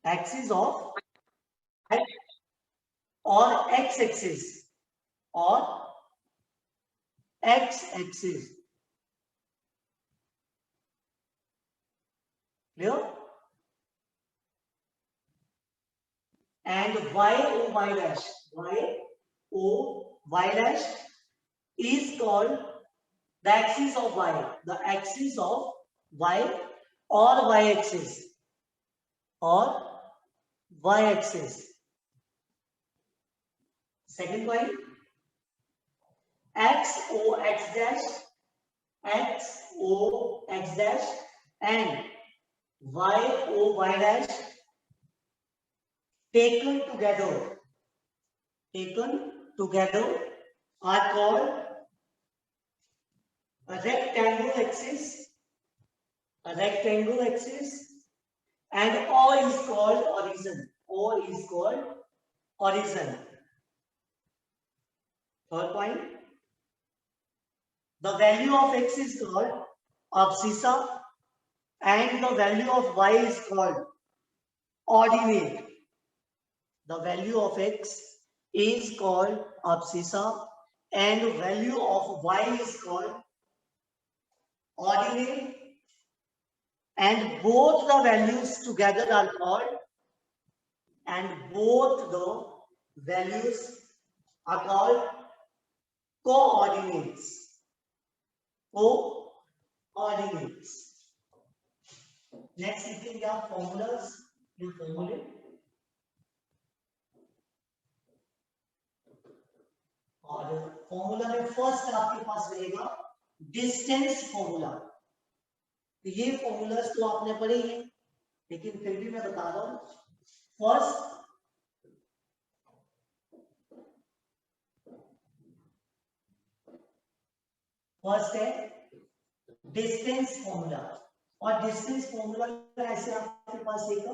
Axis of और x axis और x axis clear and y dash is called the axis of y, the axis of y or y axis or y axis. Second point, x o x dash and y o y dash taken together are called a rectangle axis and O is called origin. Third point, the value of x is called abscissa and the value of y is called ordinate. The value of x is called abscissa and the value of y is called ordinate, and both the values together are called coordinates. Next लिखेंगे आप formulas, ये formula और formula में first आपके पास रहेगा distance formula. तो ये formulas तो आपने पढ़े ही हैं, लेकिन फिर भी मैं बता रहा हूं। फर्स्ट है डिस्टेंस फॉर्मूला, और डिस्टेंस फॉर्मूला ऐसे आपके पास एक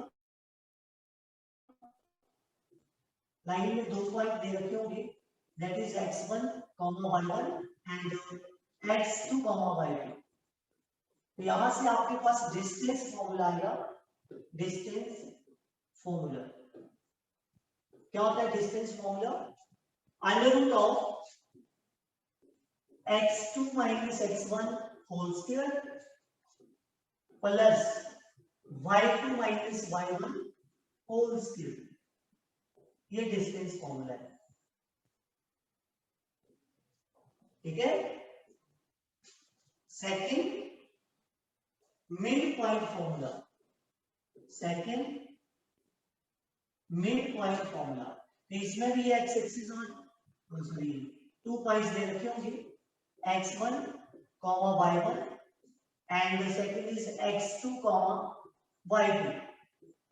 लाइन में दो पॉइंट दे रखे होंगे, that is x1, y1 and x2, y2। तो यहां से आपके पास डिस्टेंस फॉर्मूला आएगा। डिस्टेंस फॉर्मूला क्या होता है? Distance formula under root of x2 minus x1 whole square plus y2 minus y1 whole square. ये डिस्टेंस फॉर्मूला है, ठीक है। सेकंड मिड पॉइंट फॉर्मूला, इसमें भी एक्स एक्सिस और सॉरी 2 पॉइंट्स दे रखे होंगे, x1, y1 and second is x2, y2,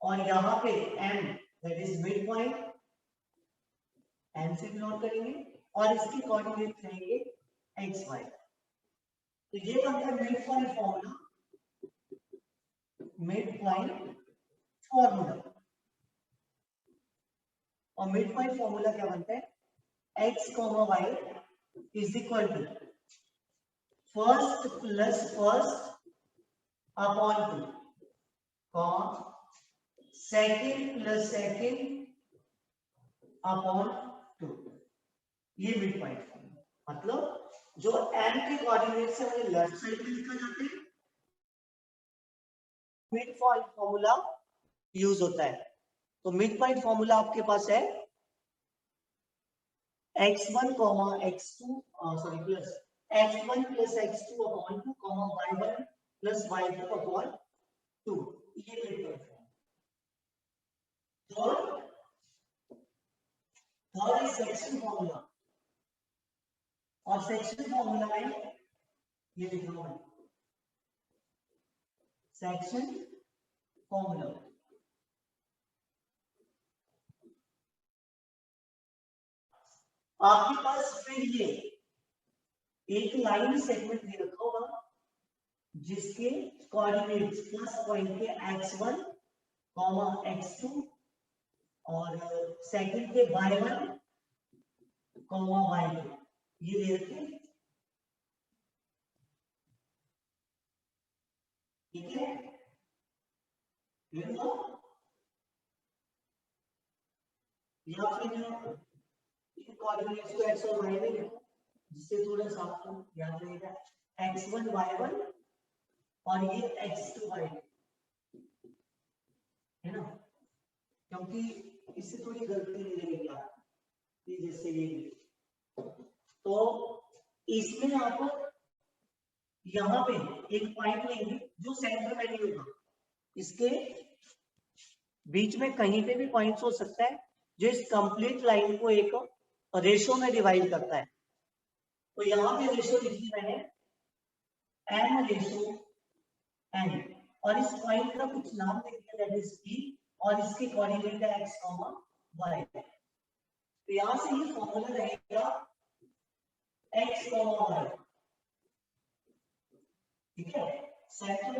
और यहां पे m that is mid point, m से नोट करेंगे और इसके कोऑर्डिनेट रहेंगे x y। तो ये बनता है मिड पॉइंट फॉर्मूला। और मिड पॉइंट फॉर्मूला क्या बनता है? x, y is equal to first plus first upon 2, second plus second upon 2। ये मिड पॉइंट फॉर्मूला, मतलब जो m के कोऑर्डिनेट से हमें लेफ्ट साइड में लिखा जाता है, मिड पॉइंट फॉर्मूला यूज होता है। तो मिड पॉइंट फॉर्मूला आपके पास है x1, x2 sorry plus x1 plus x2 upon 2, y1 plus y2 upon 2। ये mid point formula. Third is section formula, और सेक्शन फॉर्मूला में ये लिख रहा हूं, सेक्शन फॉर्मूला आपके पास फिर ये एक लाइन सेगमेंट दे रखा होगा जिसके कोऑर्डिनेट्स फर्स्ट पॉइंट के x1, x2 और सेकंड के y1, y2 ये दे रखे, ठीक है। या फिर इन कोऑर्डिनेट्स को x और y में लिखो, जिससे थोड़ा सा आपको याद रहेगा x1 y1 और ये x2 y2 है ना, क्योंकि इससे थोड़ी गलती नहीं लगेगी आपको, ये जैसे ये तो इसमें आप यहाँ पे एक पॉइंट लेंगे जो सेंटर में नहीं होगा, इसके बीच में कहीं पे भी पॉइंट्स हो सकता है जो इस कंप्लीट लाइन को एक रेशो में डिवाइड करता है। तो यहाँ पे रेशो लिख दी मैंने m रेशो n, और इस पॉइंट का कुछ नाम लिख दिया दैट इज p, और इसके कोऑर्डिनेट है x, y। तो यहाँ से ये फॉर्मूला रहेगा x, y, ठीक है। सेंटर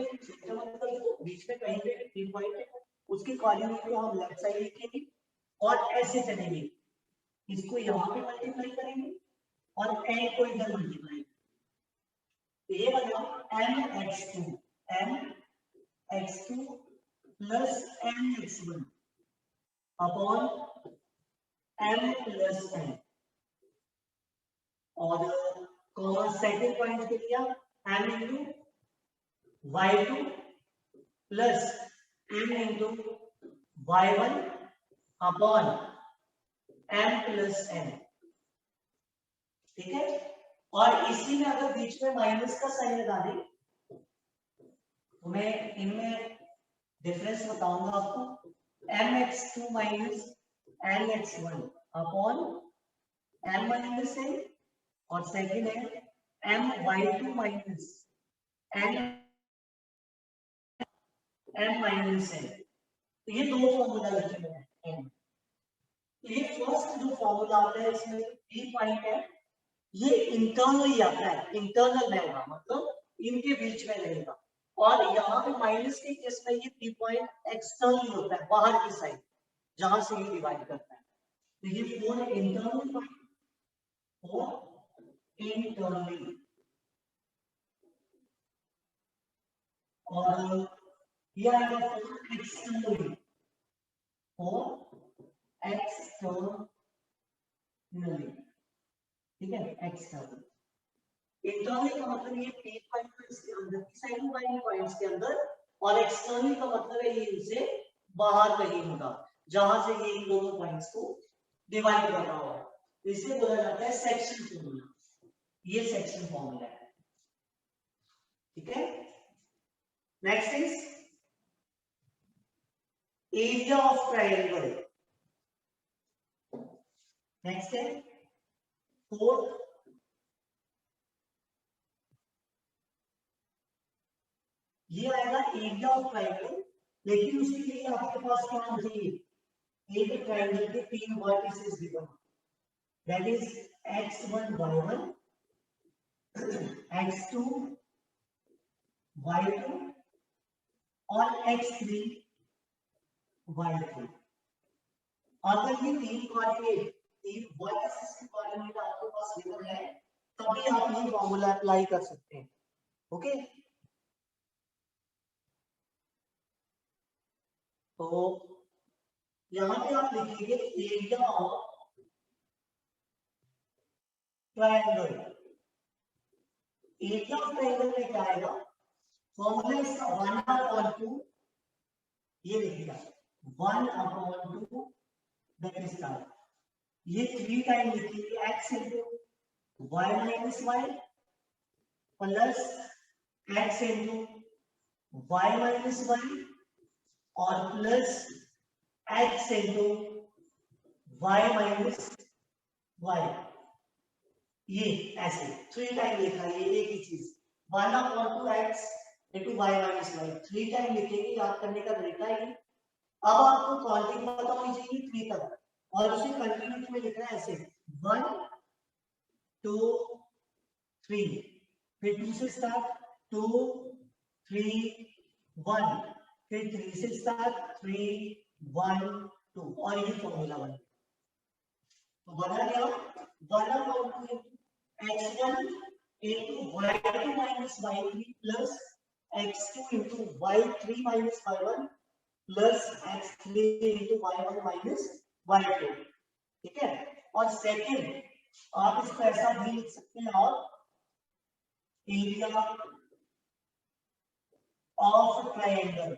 मतलब जो बीच में कहीं पे भी पॉइंट है उसके कोऑर्डिनेट को हम लेफ्ट साइड लिखेंगे और ऐसे चलेंगे, इसको यहाँ पे मल्टीप्लाई करेंगे और n को इधर मल्टीप्लाई, तो ये बनेगा mx2 plus mx1 upon m plus n, और कॉमा सेकंड पॉइंट के लिया m into y2 plus m into y1 upon m plus n, ठीक है। और इसी में अगर बीच में माइनस का साइन लगा दें तो मैं इनमें डिफरेंस बताऊंगा आपको, mx2 minus nx1 upon m minus n, और सेकंड है my2 minus m minus n। तो ये दो फॉर्मूला लिखे हुए हैं। ये फर्स्ट जो फॉर्मूला आता है इसमें p पॉइंट है, ये इंटरनली आता है, इंटरनल में होगा मतलब इनके बीच में रहेगा, और यहाँ पे माइनस के केस में ये p पॉइंट एक्सटर्नली होता है, बाहर की साइड जहां से ये डिवाइड करता है। तो ये फोर इंटरनल पॉइंट और इंटरनली, और ये आएगा फोर एक्सटर्नली, फोर एक्सटर्नली, ठीक है, एक्सटर्नल। इंटरनली का मतलब ये p पॉइंट इसके अंदर की साइड में वाले पॉइंट्स के अंदर, और एक्सटर्नली का मतलब है ये इनसे बाहर कहीं होगा जहां से ये इन दोनों पॉइंट्स को डिवाइड कर रहा होगा, इसे बोला जाता है सेक्शन फॉर्मूला। ये सेक्शन फॉर्मूला है, ठीक है। Next is area of triangle, next है फोर्थ ये आएगा एरिया ऑफ ट्रायंगल, लेकिन उसके लिए आपके पास क्या होना चाहिए, एक ट्रायंगल के तीन vertices given, that is x1 y1, x2 y2 और x3 y3। अगर ये तीन कोऑर्डिनेट, तीन वर्टिसेस के कोऑर्डिनेट आपके पास गिवन है तभी आप ये फॉर्मूला अप्लाई कर सकते हैं, ओके। तो यहां पे आप लिखेंगे area of triangle, area of triangle में क्या आएगा, फॉर्मूला इसका 1/2, ये लिखिएगा 1/2 दैट इज स्टार, ये 3 टाइम लिखिए x into y minus y plus x into y minus y और plus x into y minus y, ये ऐसे 3 टाइम लिखा है, ये एक ही चीज 1/2x into y minus y 3 time लिखेंगे, याद करने का तरीका है। अब आपको काउंटिंग पता होनी चाहिए 3 तक, और उसे कंटिन्यूटी में लिखना है ऐसे 1 2 3, फिर 2 से स्टार्ट 2 3 1, फिर 3 से स्टार्ट 3 1 2, और ये फॉर्मूला बन, तो बना क्या 1/2 x1 into y2 minus y3 plus x2 into y3 minus y1 plus x3 into y1 minus y2, ठीक है। और सेकंड आप इसको ऐसा भी लिख सकते हैं, और area of triangle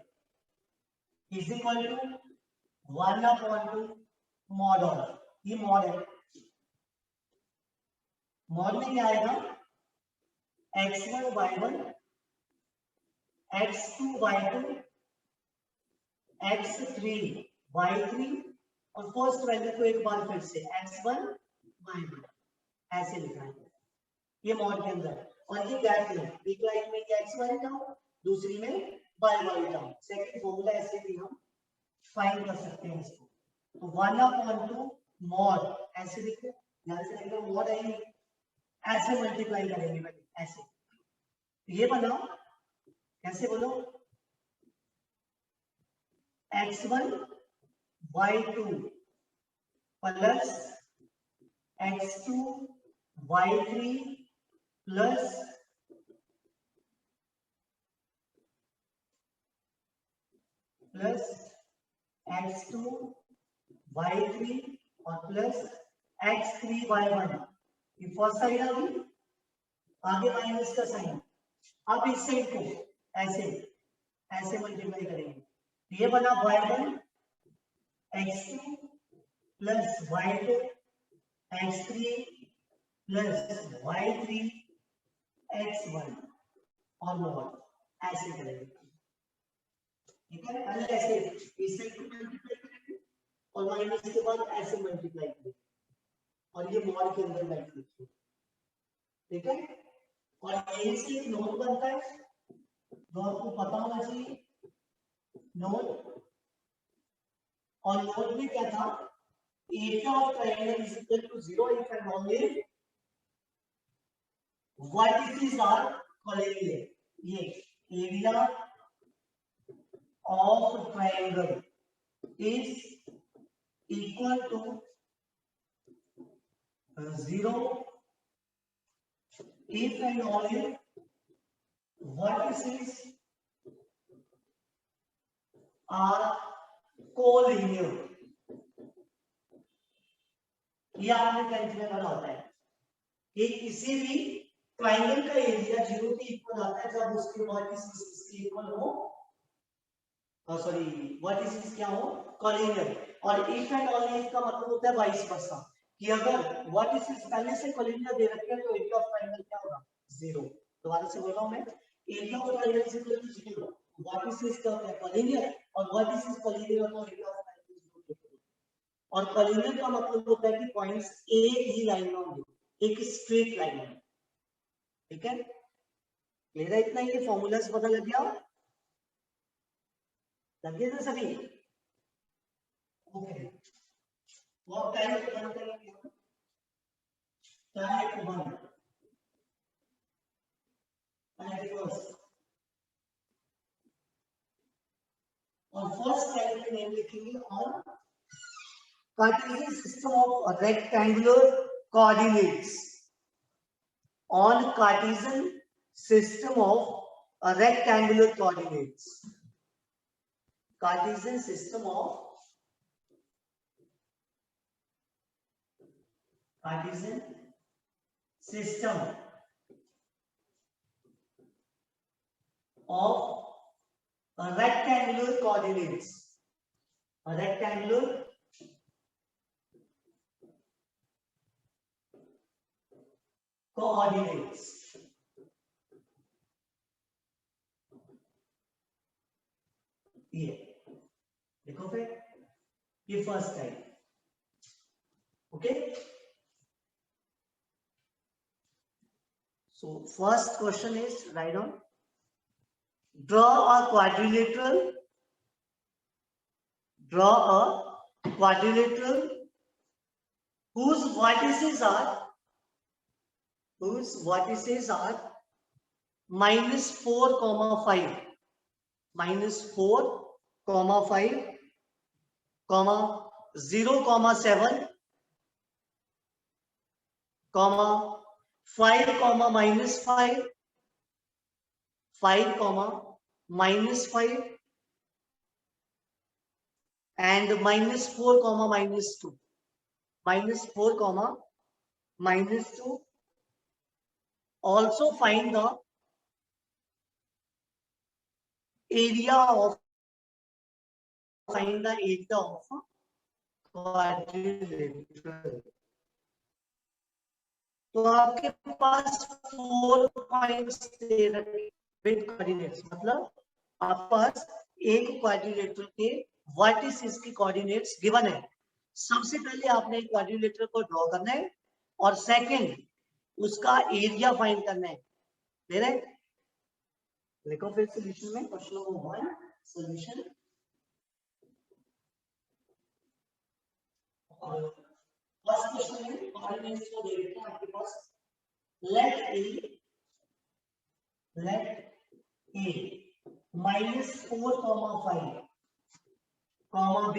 is equal to 1/2 mod of, ये मॉड है, मॉड में क्या आएगा, x1 y1 x2 y2 x3 y3 और फर्स्ट वैल्यू को एक बार फिर से x1 y1 ऐसे लिखा है ये मॉड के अंदर। और ये गैप है, एक लाइन में x1 टर्म, दूसरी में y1 टर्म। सेकंड फॉर्मूला ऐसे भी हम फाइंड कर सकते हैं इसको। तो 1/2 मॉड ऐसे लिखो, ध्यान से लिखो, मॉड है ऐसे मल्टीप्लाई करेंगे पहले ऐसे, ये बनाओ, कैसे बोलो, x1 y2 plus x2 y3 plus x2 y3 और प्लस x3 y1, ये फर्स्ट साइड आ गई, आगे माइनस का साइन। अब इस साइड को ऐसे ऐसे मल्टीप्लाई करेंगे, ये बना y1 x2 plus y2 x3 plus y3 x1 और मॉड ऐसे करेंगे, ठीक है। पहले ऐसे इस साइड को मल्टीप्लाई करेंगे और माइनस के बाद ऐसे मल्टीप्लाई करेंगे और ये मॉड के अंदर लाइक लिखिए, ठीक है। और यहीं से एक नोट बनता है जो आपको पता होना चाहिए, नोट, और नोट में क्या था, area of triangle is equal to 0 if and only vertices are collinear. ये area of triangle is equal to 0 if and only vertices are collinear। ये आपने टेंथ में पढ़ा होता है कि किसी भी ट्रायंगल का एरिया 0 के इक्वल आता है जब उसके वर्टिसेस इसके इक्वल हो, सॉरी वर्टिसेस क्या हो, कोलिनियर। और इफ एंड ओनली इफ का मतलब होता है वाइस वर्सा, कि अगर वर्टिसेस पहले से कोलिनियर दे रखे हैं तो एरिया ऑफ ट्रायंगल क्या होगा, 0। दोबारा से बोल रहा हूं मैं, area of triangle is equal to 0, vertices क्या होता है, कोलिनियर, और वर्टिसेस कोलिनियर होता है एरिया ऑफ ट्रायंगल 0। और कोलिनियर का मतलब होता है कि पॉइंट्स एक ही लाइन में होंगे, एक स्ट्रेट लाइन में, ठीक है। मेरा इतना ही फॉर्मूला से पता लग गया, लग गया ना सभी, ओके। और टाइम को बंद करेंगे, टाइम को बंद, और फर्स्ट टाइम में नेम लिखेंगे on Cartesian system of rectangular coordinates, on Cartesian system of rectangular coordinates, Cartesian system of Cartesian system of rectangular coordinates, rectangular coordinates, ये देखो फिर, ये first time, okay. So first question is, write down, draw a quadrilateral whose vertices are -4, 5, -4, 5, 0, 7, 5, -5, 5, -5 and -4, -2, -4 comma -2. Also find the area of quadrilateral. तो आपके पास 4 points दे रखे with coordinates, मतलब आपके पास एक क्वाड्रिलेटरल के वर्टिसेस की कोऑर्डिनेट्स गिवन है। सबसे पहले आपने एक क्वाड्रिलेटरल को ड्रॉ करना है और सेकंड उसका एरिया फाइंड करना है। दे रहे देखो फिर सॉल्यूशन में question number 1 solution. First question में कोऑर्डिनेट्स को दे रखे हैं आपके पास। let a -4 comma 5 comma b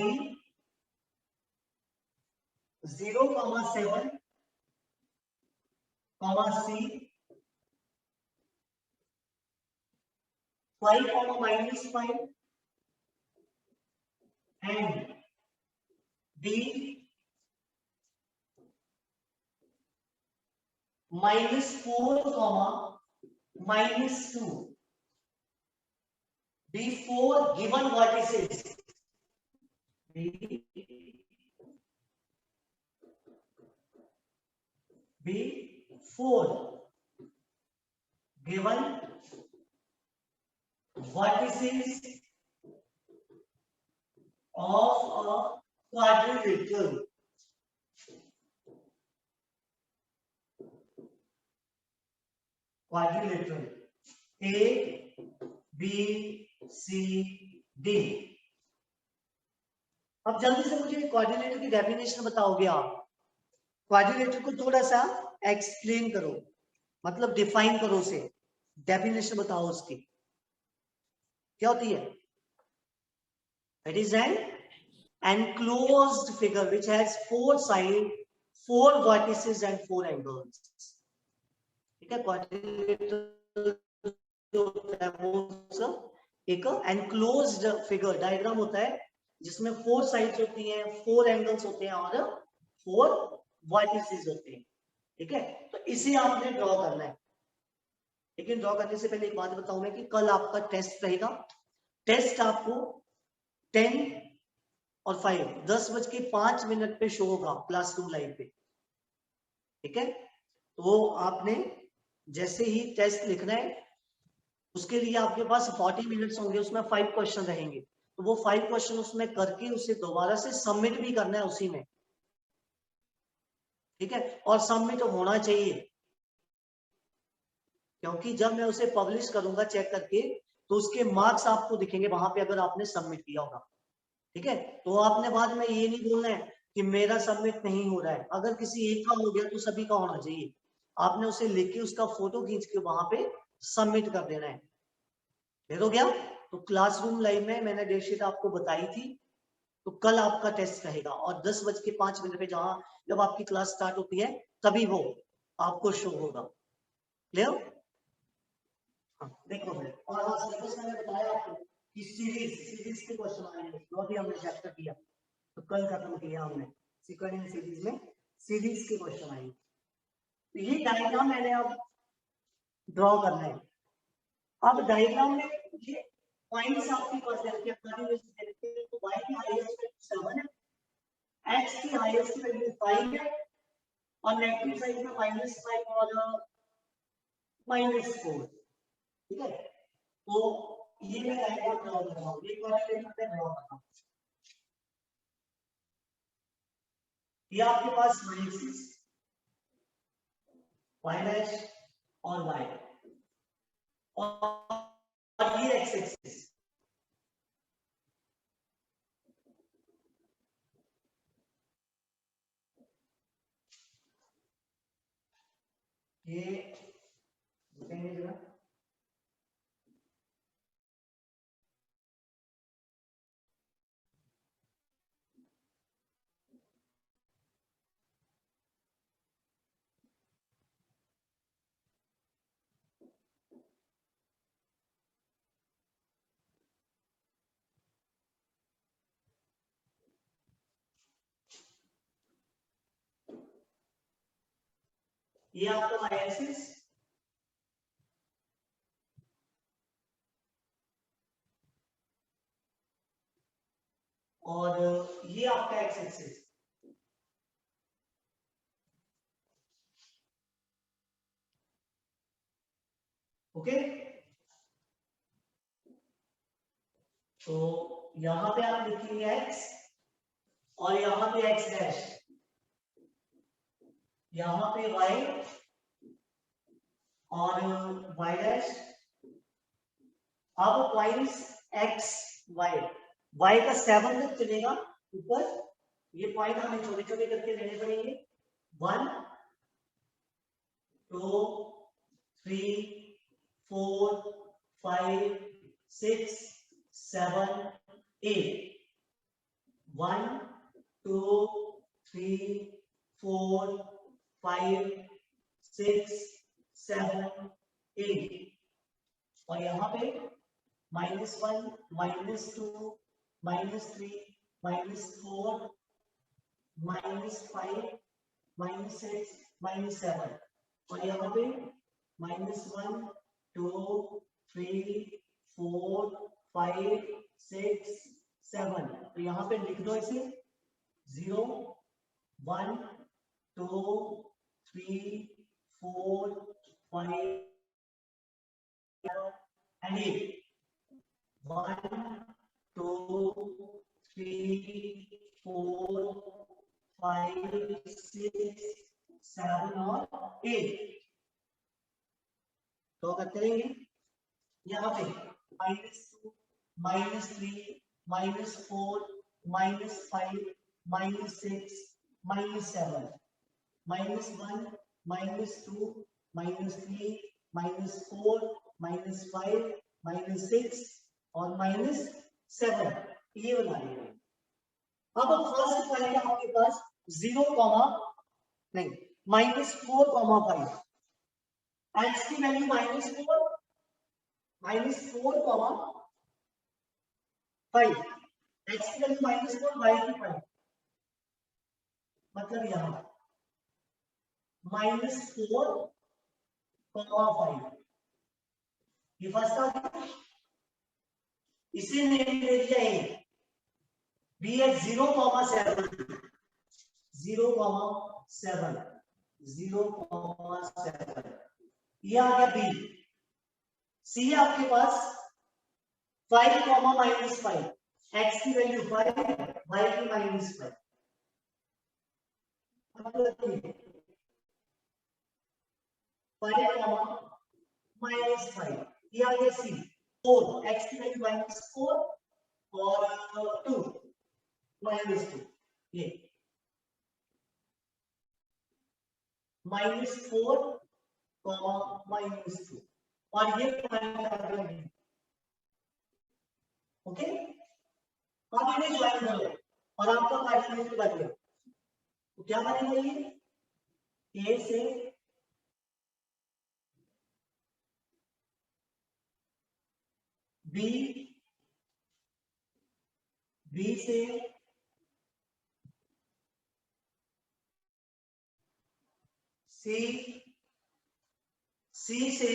0 comma 7 comma c 5 comma -5 and d -4 comma -2 before given vertices before given vertices of a quadrilateral. Quadrilateral A, B, C, D. अब जल्दी से मुझे quadrilateral की डेफिनेशन बताओगे आप। क्वाड्रिलेटरल को थोड़ा सा एक्सप्लेन करो, मतलब डिफाइन करो उसे, डेफिनेशन बताओ उसकी क्या होती है। It is an enclosed figure which has 4 sides, 4 vertices and 4 angles. ठीक है, क्वाड्रिलेटरल जो होता है वो एक एनक्लोज्ड फिगर डायग्राम होता है जिसमें 4 साइड्स होती हैं, 4 एंगल्स होते हैं और 4 वर्टिसेस होते हैं। ठीक है, तो इसे आपने ड्रॉ करना है। लेकिन ड्रॉ करने से पहले एक बात बताऊं मैं कि कल आपका टेस्ट रहेगा। टेस्ट आपको 10 और 5 10:05 पे शो होगा क्लासरूम लाइव पे। ठीक है, तो आपने जैसे ही टेस्ट लिखना है उसके लिए आपके पास 40 मिनट्स होंगे, उसमें 5 क्वेश्चन रहेंगे, तो वो 5 क्वेश्चन उसमें करके उसे दोबारा से सबमिट भी करना है उसी में। ठीक है, और सबमिट होना चाहिए, क्योंकि जब मैं उसे पब्लिश करूंगा चेक करके तो उसके मार्क्स आपको दिखेंगे वहां पे अगर आपने सबमिट किया होगा। ठीक है, तो आपने बाद में ये नहीं बोलना है कि मेरा सबमिट नहीं हो रहा है। अगर किसी एक का हो गया तो सभी का होना चाहिए। आपने उसे लिख के उसका फोटो खींच के वहां पे सबमिट कर देना है। फिर हो गया। तो क्लासरूम लाइव में मैंने डेट शीट आपको बताई थी, तो कल आपका टेस्ट रहेगा और 10:05 पे जब आपकी क्लास स्टार्ट होती है तभी वो आपको शो होगा। क्लियर? हाँ, देखो फिर और हाँ, सिलेबस मैंने बताया आपको कि सीरीज के क्वेश्चन आएंगे जो अभी हमने चैप्टर किया, तो कल खत्म किया हमने सीक्वेंस सीरीज में सीरीज के क्वेश्चन आएंगे। तो ये डायग्राम मैंने अब ड्रॉ करना है। अब डायग्राम में ये पॉइंट्स आपके पास है कि तो y की हाईएस्ट वैल्यू 7 है, x की हाईएस्ट वैल्यू 5 है और नेगेटिव साइड में -5 और -4। ठीक है, तो ये मैं डायग्राम ड्रॉ कर रहा हूं, एक बार पे ड्रॉ कर रहा हूं। ये आपके पास y डैश और y और ये x एक्सिस। ये देखेंगे जरा, ये आपका y एक्सिस और ये आपका x एक्सिस। ओके, तो यहां पे आप लिखेंगे x और यहां पे x डैश, यहां पे y और y डैश। अब पॉइंट्स x y, y का 7 तक चलेगा ऊपर, ये पॉइंट हमें छोटे छोटे करके लेने पड़ेंगे। 1 2 3 4 5 6 7 8, 1 2 3 4 5 6 7 8, और यहाँ पे -1 -2 -3 -4 -5 -6 -7, और यहाँ पे -1 2 3 4 5 6 7, तो यहाँ पे लिख दो इसे 0 1 2 3 4 5 and 8, 1 2 3 4 5 6 7 और 8। तो अगर करेंगे यहाँ पे -2 -3 -4 -5 -6 -7, -1 -2 -3 -4 -5 -6 और -7, ये बना लिया। अब फर्स्ट पॉइंट है आपके पास 0 नहीं -4 5, x की वैल्यू -4 5, x की वैल्यू -4 y की 5, मतलब यहाँ -4 5, ये फर्स्ट आ गया। इसे नेम दे दिया a, b है 0 7 0 7 0 7, ये आ गया b। c है आपके पास 5 -5, x की वैल्यू 5 y की -5, मतलब 5 -5, ये आ गया c। 4, x की वैल्यू -4 और 2 -2, ये -4 -2, और ये पॉइंट आ गया। ओके, अब इन्हें ज्वाइन कर लो और आपका कार्डिनेट बन गया। तो क्या बनेगा ये a से b, b से c, c से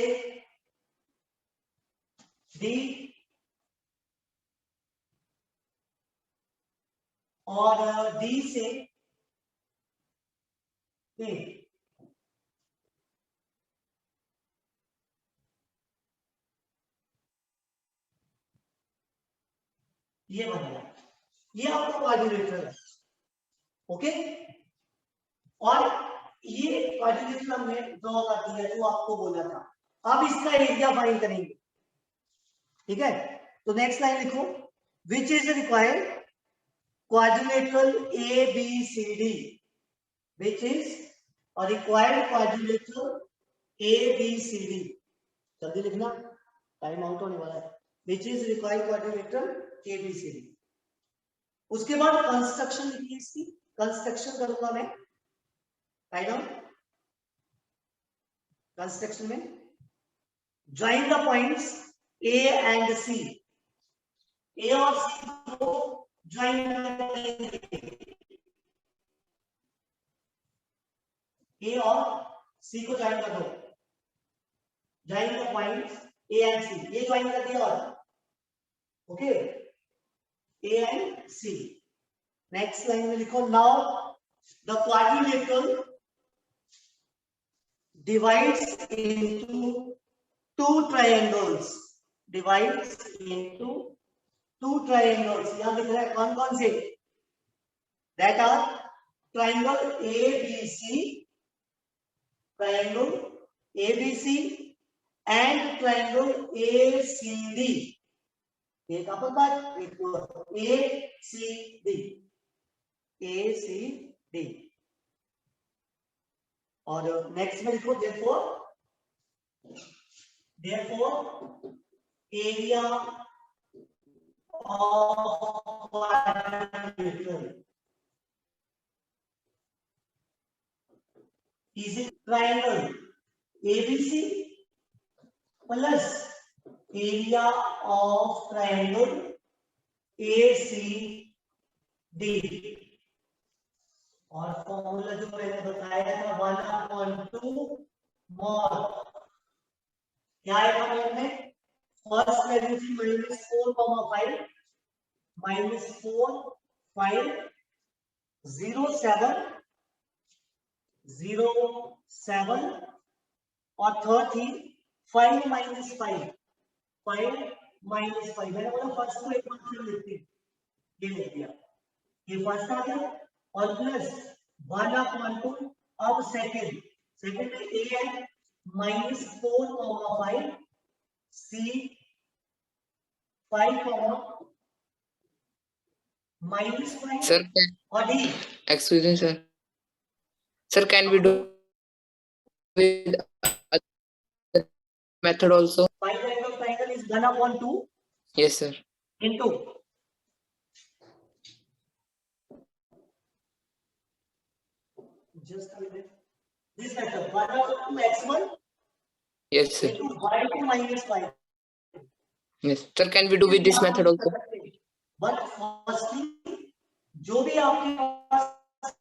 d और d से a। ये बनेगा, ये आपका क्वाड्रिलेटरल है। ओके, और ये क्वाड्रिलेटरल हमने ड्रॉ कर दिया जो आपको बोला था। अब इसका एरिया फाइंड करेंगे, ठीक है। तो नेक्स्ट लाइन लिखो, which is required quadrilateral ABCD, which is a required quadrilateral ABCD, जल्दी लिखना, टाइम आउट होने वाला है। which is required quadrilateral ABCD। उसके बाद कंस्ट्रक्शन लिखिए, इसकी कंस्ट्रक्शन करूंगा मैं, राइट डाउन। कंस्ट्रक्शन में join the points A and C, A और C को ज्वाइन करेंगे, A और सी को ज्वाइन कर दो, join the points A and C, ये ज्वाइन कर दिया और okay A and C. Next line में लिखो now the quadrilateral divides into two triangles, divides into two triangles। यहां दिख रहा है कौन कौन से, that are triangle ABC, triangle ABC and triangle ACD, एक अपन बात ACD, ACD। और नेक्स्ट में लिखो therefore area of quadrilateral is a triangle ABC plus area of triangle ACD। और फॉर्मूला जो मैंने बताया था 1/2 मॉड, क्या है फॉर्मूला में, फर्स्ट वैल्यू थी -4,5 -4 5 0 7 0 7 और थर्ड थी 5 -5 5 -5। मैंने बोला फर्स्ट को एक बार फिर लिखते हैं, ये लिख दिया, ये फर्स्ट आ गया और प्लस 1/2 अब सेकंड में ए है -4,5 सी 5, -5 Sir, और D. excuse me, sir. Sir, can we do with other method also? 5 angle triangle is 1/2 Yes, sir. into just a minute, this method 1/2 x1 Yes, sir. into y2 -5। Yes, sir. Can we do with this method also? But firstly जो भी आपके पास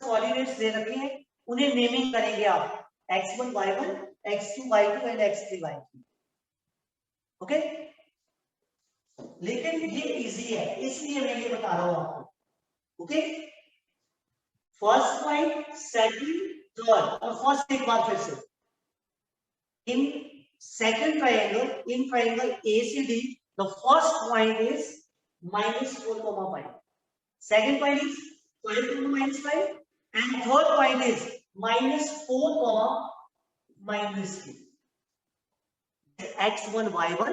coordinates दे रखे हैं उन्हें naming करेंगे आप, x1 y1 x2 y2 and x3 y3। Okay, लेकिन ये इजी है इसलिए मैं ये बता रहा हूं आपको। Okay, first point second third और फर्स्ट एक बार फिर से, in second triangle, in triangle ACD the first point is -4,5, second point is 5, and third point is -4, -3। x1 y1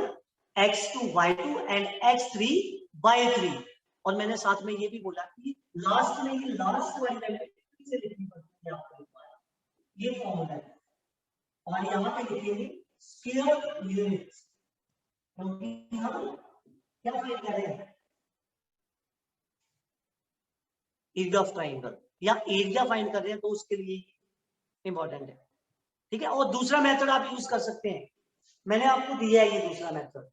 x2 y2 and x3 y3। और मैंने साथ में ये भी बोला कि लास्ट में ये लास्ट वाली वैल्यू से लिखनी पड़ती है आपको, ये फॉर्मूला है और यहाँ पे लिखेंगे स्क्वायर यूनिट्स, क्योंकि हम क्या फाइंड कर रहे हैं, एरिया ऑफ ट्रायंगल या एरिया फाइंड कर रहे हैं, तो उसके लिए इंपॉर्टेंट है। ठीक है, और दूसरा मेथड आप यूज कर सकते हैं, मैंने आपको दिया है ये दूसरा method.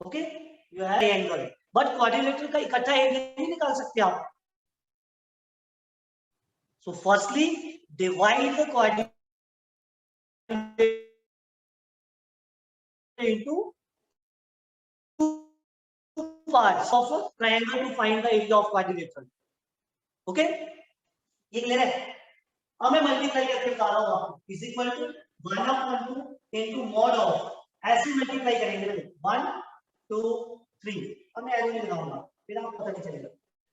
Okay, you have triangle but quadrilateral का इकट्ठा एरिया नहीं निकाल सकते आप। So firstly divide the quadrilateral into two parts of a triangle to find the area of quadrilateral। Okay, ये क्लियर है। अब मैं मल्टीप्लाई करके बता रहा हूं आपको, is equal to 1/2 into mod of, ऐसे मल्टीप्लाई करेंगे 1 2 3, अब मैं एरो लगाऊंगा फिर आपको पता नहीं चलेगा,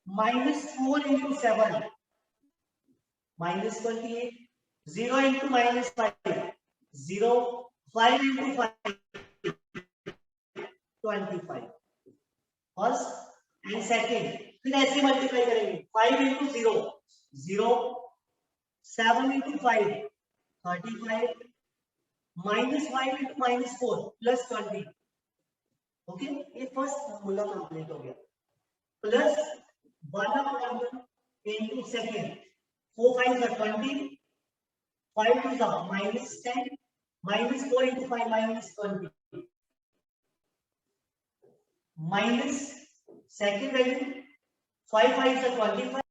-4 into 7 -28, 0 into -5 0, 5 into 5 25, first and second, फिर ऐसे मल्टीप्लाई करेंगे 5 into 0 0, 7 into 5 35, -5 into -4 plus 20। Okay, ये फर्स्ट फॉर्मूला कंप्लीट हो गया, plus 1/2 into second, 4 5 are 20, 5 2 are -10, -4 into 5 -20, minus second value 5 5 is 25,